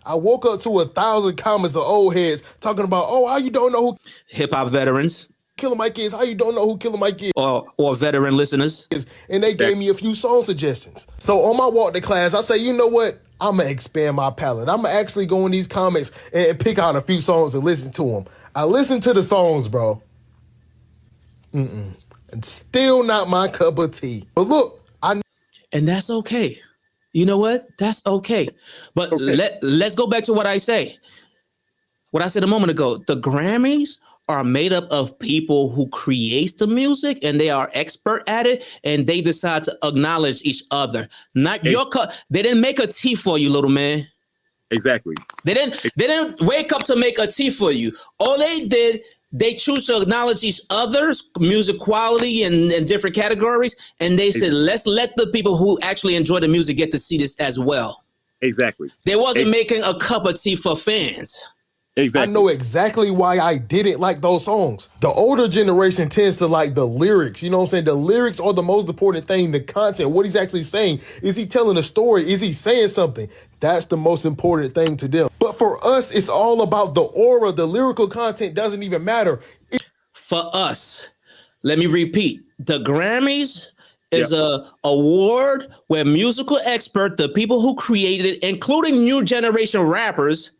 I woke up to 1,000 comments of old heads talking about, oh, how you don't know who Hip hop veterans Killer Mike is? How you don't know who Killer Mike is? or veteran listeners. And they gave me a few song suggestions. So on my walk to class, I say, you know what? I'm going to expand my palette. I'm going to actually go in these comments and pick out a few songs and listen to them. I listened to the songs, bro. And still not my cup of tea. But look, and that's okay. You know what? That's okay. But let's go back to what I say. What I said a moment ago. The Grammys are made up of people who create the music and they are expert at it, and they decide to acknowledge each other. Not your cup. They didn't make a tea for you, little man. Exactly. They didn't wake up to make a tea for you. All they did, they choose to acknowledge each other's music quality and different categories. And they said, let's let the people who actually enjoy the music get to see this as well. Exactly. They wasn't making a cup of tea for fans. Exactly. I know exactly why I didn't like those songs. The older generation tends to like the lyrics. You know what I'm saying? The lyrics are the most important thing, the content, what he's actually saying. Is he telling a story? Is he saying something? That's the most important thing to them. But for us, it's all about the aura. The lyrical content doesn't even matter. For us, let me repeat, the Grammys is a award where musical expert, the people who created it, including new generation rappers,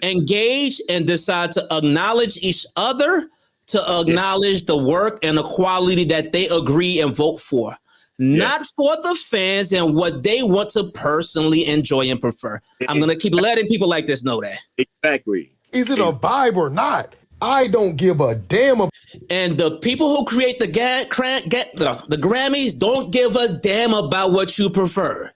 engage and decide to acknowledge each other, to acknowledge the work and the quality that they agree and vote for. Not for the fans and what they want to personally enjoy and prefer. I'm going to keep letting people like this know that. Exactly. Is it a vibe or not? I don't give a damn. And the people who create the Grammys don't give a damn about what you prefer.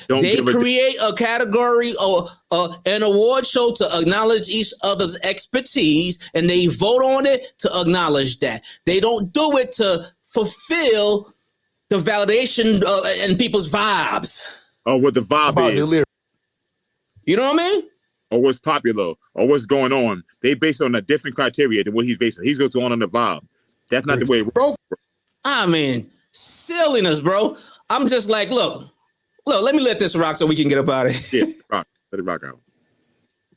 They create a category or an award show to acknowledge each other's expertise, and they vote on it to acknowledge that. They don't do it to fulfill the validation and people's vibes. Oh, what the vibe is. You know what I mean? Or what's popular, or what's going on. They based on a different criteria than what he's based on. He's going on the vibe. That's not the way it works. I mean, silliness, bro. I'm just like, look, let me let this rock so we can get up out of here. Yeah, rock. Let it rock out.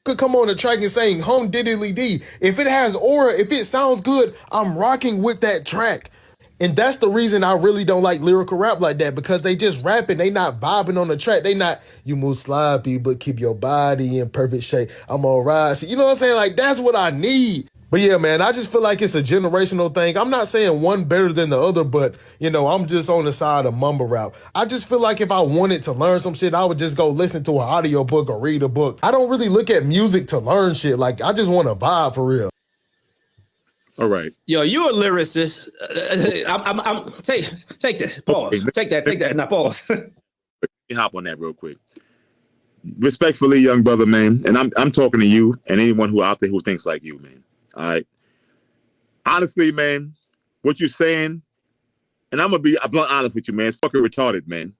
Could come on the track and saying home diddly D. If it has aura, if it sounds good, I'm rocking with that track. And that's the reason I really don't like lyrical rap like that, because they just rapping. They not vibing on the track. They not, you move sloppy, but keep your body in perfect shape. I'm all right. So, you know what I'm saying? Like, that's what I need. But yeah, man, I just feel like it's a generational thing. I'm not saying one better than the other, but, you know, I'm just on the side of mumble rap. I just feel like if I wanted to learn some shit, I would just go listen to an audio book or read a book. I don't really look at music to learn shit. Like, I just want to vibe for real. All right. Yo, you a lyricist. I'm take that. Pause. Take that. Now pause. Let me hop on that real quick. Respectfully, young brother, man, and I'm talking to you and anyone who out there who thinks like you, man. All right. Honestly, man, what you're saying, and I'm blunt honest with you, man, it's fucking retarded, man.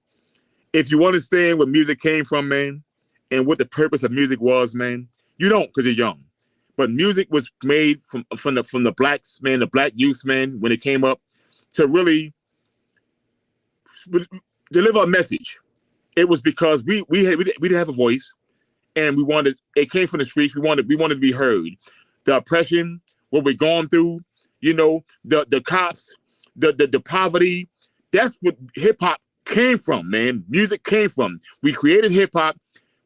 If you understand where music came from, man, and what the purpose of music was, man, you don't, because you're young. But music was made from the blacks, man, the black youth, man, when it came up to really deliver a message. It was because we didn't have a voice, and we wanted. It came from the streets. We wanted to be heard. The oppression, what we're going through, you know, the cops, the poverty. That's what hip hop came from, man. Music came from. We created hip hop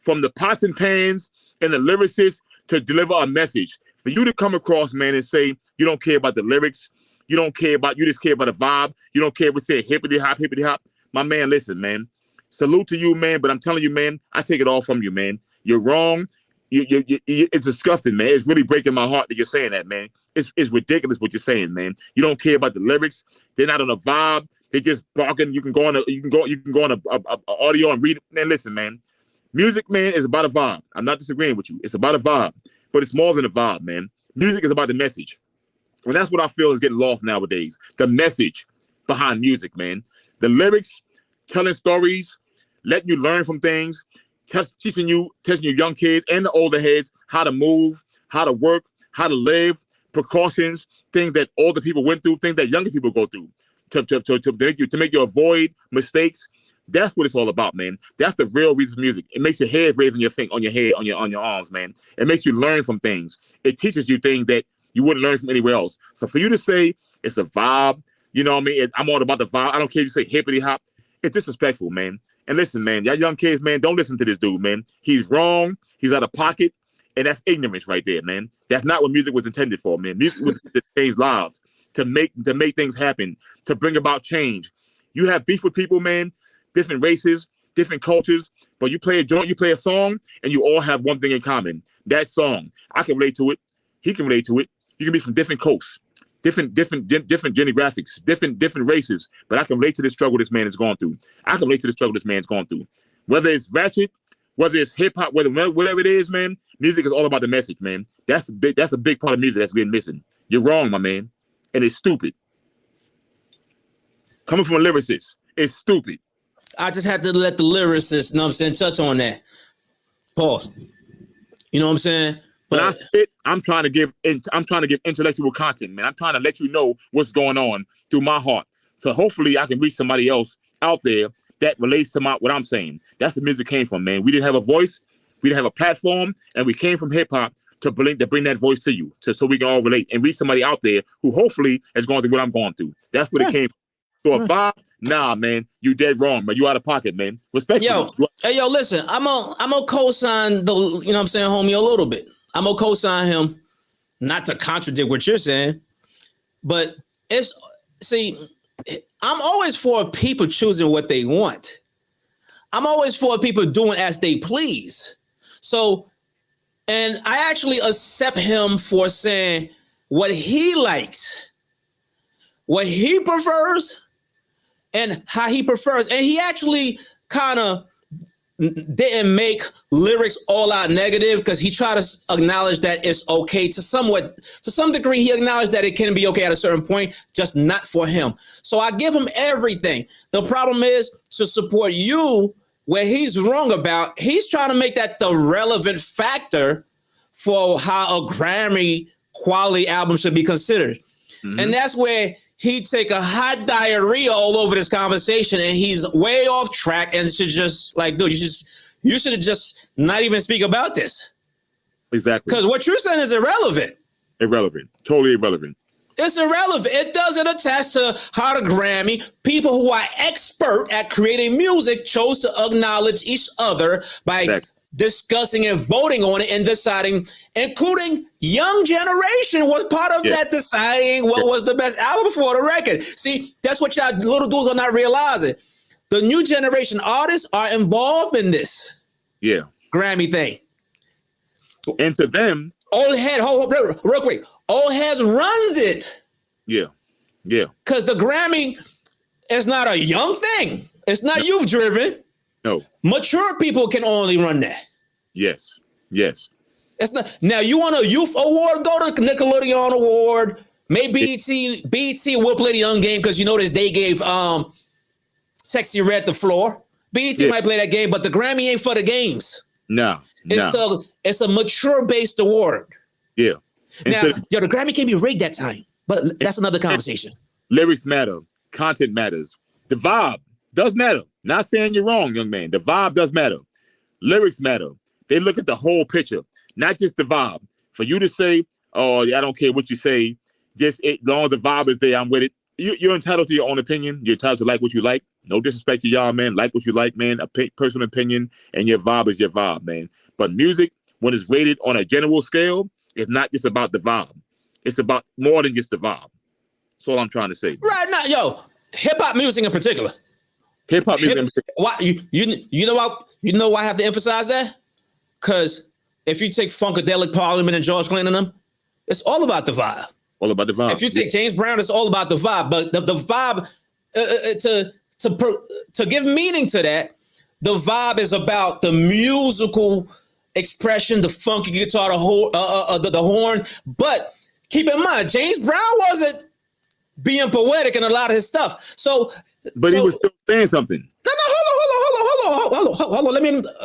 from the pots and pans and the lyricists to deliver a message. For you to come across, man, and say you don't care about the lyrics, you just care about the vibe, you don't care if we say hippity hop. My man, listen, man. Salute to you, man. But I'm telling you, man, I take it all from you, man. You're wrong. It's disgusting, man. It's really breaking my heart that you're saying that, man. It's ridiculous what you're saying, man. You don't care about the lyrics. They're not on a vibe. They're just barking. You can go on a audio and read it. Man, listen, man. Music, man, is about a vibe. I'm not disagreeing with you. It's about a vibe, but it's more than a vibe, man. Music is about the message. And that's what I feel is getting lost nowadays. The message behind music, man. The lyrics, telling stories, letting you learn from things, teaching you young kids and the older heads how to move, how to work, how to live, precautions, things that older people went through, things that younger people go through to make you avoid mistakes. That's what it's all about, man. That's the real reason for music. It makes your head raise on your on your head, on your arms, man. It makes you learn from things. It teaches you things that you wouldn't learn from anywhere else. So for you to say it's a vibe, you know what I mean? I'm all about the vibe. I don't care if you say hippity hop. It's disrespectful, man. And listen, man, y'all young kids, man, don't listen to this dude, man. He's wrong. He's out of pocket. And that's ignorance right there, man. That's not what music was intended for, man. Music was to change lives, to make things happen, to bring about change. You have beef with people, man, different races, different cultures, but you play a joint, you play a song, and you all have one thing in common. That song. I can relate to it. He can relate to it. You can be from different coasts, different demographics, different races, but I can relate to the struggle this man is going through. I can relate to the struggle this man's going through. Whether it's ratchet, whether it's hip hop, whatever it is, man, music is all about the message, man. That's a big part of music that's been missing. You're wrong, my man. And it's stupid. Coming from a lyricist, it's stupid. I just had to let the lyricist, you know what I'm saying, touch on that. Pause. You know what I'm saying? When I spit, I'm trying to give intellectual content, man. I'm trying to let you know what's going on through my heart. So hopefully I can reach somebody else out there that relates to what I'm saying. That's where music came from, man. We didn't have a voice, we didn't have a platform, and we came from hip hop to bring that voice to you, so we can all relate and reach somebody out there who hopefully is going through what I'm going through. That's where it came from. So a vibe, nah, man, you dead wrong, man. You out of pocket, man. Respectfully. Yo, listen, I'm gonna co-sign the, you know what I'm saying, homie, a little bit. I'm gonna co-sign him, not to contradict what you're saying, but I'm always for people choosing what they want. I'm always for people doing as they please. So, and I actually accept him for saying what he likes, what he prefers, and how he prefers. And he actually kind of didn't make lyrics all out negative, because he tried to acknowledge that it's okay to some degree. He acknowledged that it can be okay at a certain point, just not for him. So I give him everything. The problem is, to support you where he's wrong about, he's trying to make that the relevant factor for how a Grammy quality album should be considered. Mm-hmm. And that's where he'd take a hot diarrhea all over this conversation, and he's way off track, and should just like, dude, you should just not even speak about this. Exactly. Because what you're saying is irrelevant. Irrelevant. Totally irrelevant. It's irrelevant. It doesn't attach to how the Grammy, people who are expert at creating music, chose to acknowledge each other by discussing and voting on it and deciding, including Young Generation was part of that, deciding what was the best album for the record. See, that's what y'all little dudes are not realizing. The new generation artists are involved in this Grammy thing. And to them, Old Head, real quick, Old Heads runs it. Yeah. Because the Grammy is not a young thing. It's not youth driven. No. Mature people can only run that. Yes. It's not. Now, you want a youth award? Go to Nickelodeon Award. Maybe BET will play the young game, because you notice they gave Sexy Red the floor. BET might play that game, but the Grammy ain't for the games. No. It's a mature-based award. Yeah. Now, the Grammy can be rigged that time, but that's another conversation. Lyrics matter. Content matters. The vibe does matter. Not saying you're wrong, young man. The vibe does matter. Lyrics matter. They look at the whole picture, not just the vibe. For you to say, oh, I don't care what you say, just as long as the vibe is there, I'm with it. You're entitled to your own opinion. You're entitled to like what you like. No disrespect to y'all, man. Like what you like, man. A personal opinion, and your vibe is your vibe, man. But music, when it's rated on a general scale, it's not just about the vibe. It's about more than just the vibe. That's all I'm trying to say. Right now, hip-hop music in particular. Hip-hop music. Why you know why I have to emphasize that? Because if you take Funkadelic Parliament and George Clinton and them, it's all about the vibe. All about the vibe. If you take James Brown, it's all about the vibe. But the vibe, to give meaning to that, the vibe is about the musical expression, the funky guitar, the horn. But keep in mind, James Brown wasn't being poetic in a lot of his stuff. But he was still saying something. No, hold on.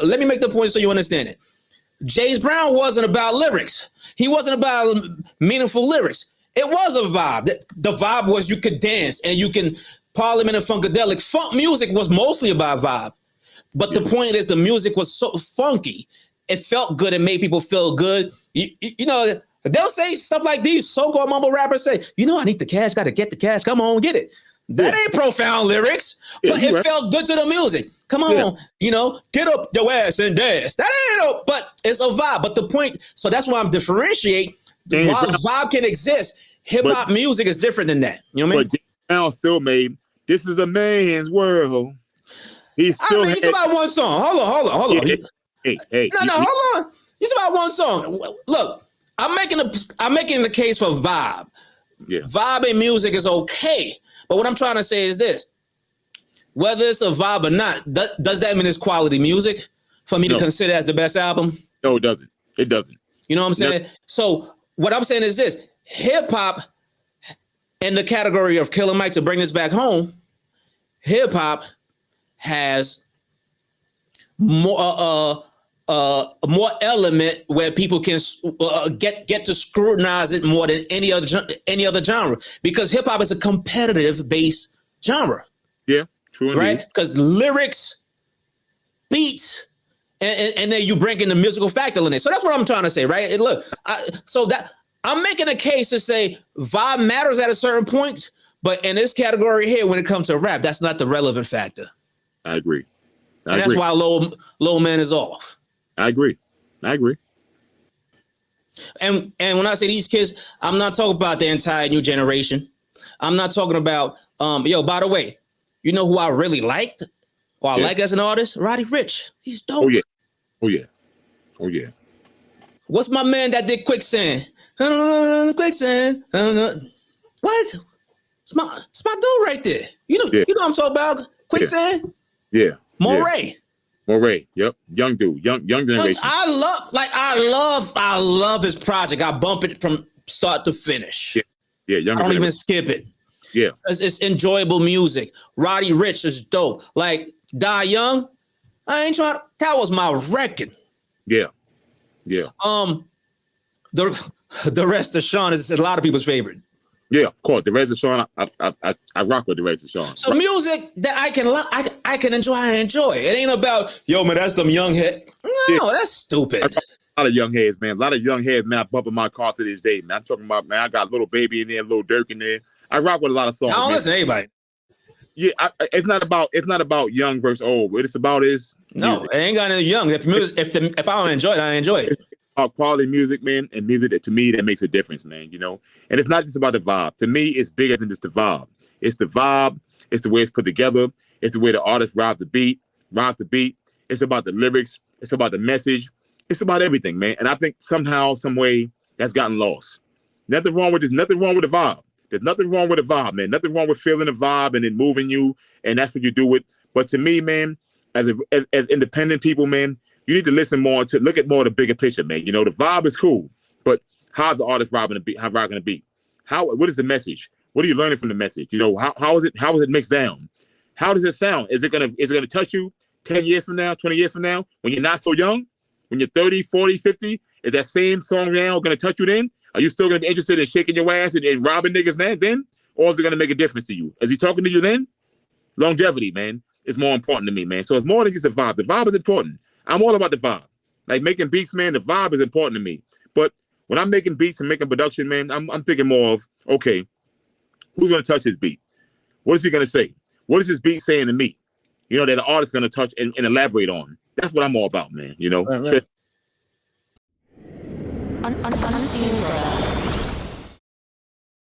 Let me make the point so you understand it. James Brown wasn't about lyrics. He wasn't about meaningful lyrics. It was a vibe. The vibe was you could dance and you can Parliament and Funkadelic, funk music was mostly about vibe. But the point is, the music was so funky. It felt good. It made people feel good. You know, they'll say stuff like these so-called mumble rappers say, you know, I need the cash, got to get the cash. Come on, get it. That ain't profound lyrics, but it felt good to the music. Come on, you know, get up your ass and dance. That ain't no, but it's a vibe. But the point, so that's why I'm differentiate. While vibe can exist, hip-hop music is different than that. You know what I mean? But Brown still made, this is a man's world. He's still he's about one song. Hold on. Hey, hold on. He's about one song. Look, I'm making the case for vibe. Yeah. Vibe in music is okay. But what I'm trying to say is this. Whether it's a vibe or not, does that mean it's quality music for me to consider as the best album? No, it doesn't. It doesn't. You know what I'm saying? Yep. So what I'm saying is this. Hip-hop, in the category of Killer Mike, to bring this back home, hip-hop has more element where people can get to scrutinize it more than any other genre, because hip hop is a competitive based genre. Yeah, true indeed. Right? Because lyrics, beats, and then you bring in the musical factor in it. So that's what I'm trying to say, right? And look, I'm making a case to say vibe matters at a certain point, but in this category here, when it comes to rap, that's not the relevant factor. I agree. And that's why Low Man is off. I agree. And when I say these kids, I'm not talking about the entire new generation. I'm not talking about by the way, you know who I really liked or I like as an artist? Roddy Ricch. He's dope. Oh yeah. What's my man that did Quicksand? Quicksand. What? It's my dude right there. You know what I'm talking about? Quicksand. Yeah. Moray. Yep. Young dude. Young generation. I love his project. I bump it from start to finish. Yeah. I don't even skip it. Yeah. It's enjoyable music. Roddy Ricch is dope. Like Die Young, I ain't trying. That was my record. Yeah. The rest of Sean is a lot of people's favorite. Yeah, of course. The rest of Sean, I rock with the rest of Sean. So music that I can enjoy, I enjoy. It ain't about, yo, man, that's them young heads. No, that's stupid. A lot of young heads, man. A lot of young heads, man. I bump in my car to this day, man. I'm talking about, man, I got Little Baby in there, Little Dirk in there. I rock with a lot of songs. I don't listen to anybody. Yeah, it's not about young versus old. What it's about is music. No, it ain't got any young. If I don't enjoy it, I enjoy it. About quality music, man, and music that to me that makes a difference, man. You know, and it's not just about the vibe. To me, it's bigger than just the vibe. It's the vibe. It's the way it's put together. It's the way the artist rides the beat. It's about the lyrics. It's about the message. It's about everything, man. And I think somehow, some way, that's gotten lost. Nothing wrong with this. Nothing wrong with the vibe. There's nothing wrong with the vibe, man. Nothing wrong with feeling the vibe and then moving you, and that's what you do it. But to me, man, as independent people, man, you need to listen more to look at more of the bigger picture, man. You know, the vibe is cool, but how's the artist rocking the beat? How rocking the beat? What is the message? What are you learning from the message? You know, how is it mixed down? How does it sound? Is it gonna touch you 10 years from now, 20 years from now, when you're not so young? When you're 30, 40, 50, is that same song now gonna touch you then? Are you still gonna be interested in shaking your ass and robbing niggas then? Or is it gonna make a difference to you? Is he talking to you then? Longevity, man, is more important to me, man. So it's more than just the vibe. The vibe is important. I'm all about the vibe. Like making beats, man, the vibe is important to me. But when I'm making beats and making production, man, I'm thinking more of, okay, who's going to touch his beat? What is he going to say? What is his beat saying to me? You know, that the artist's going to touch and elaborate on. That's what I'm all about, man, you know? Right. Unseen World.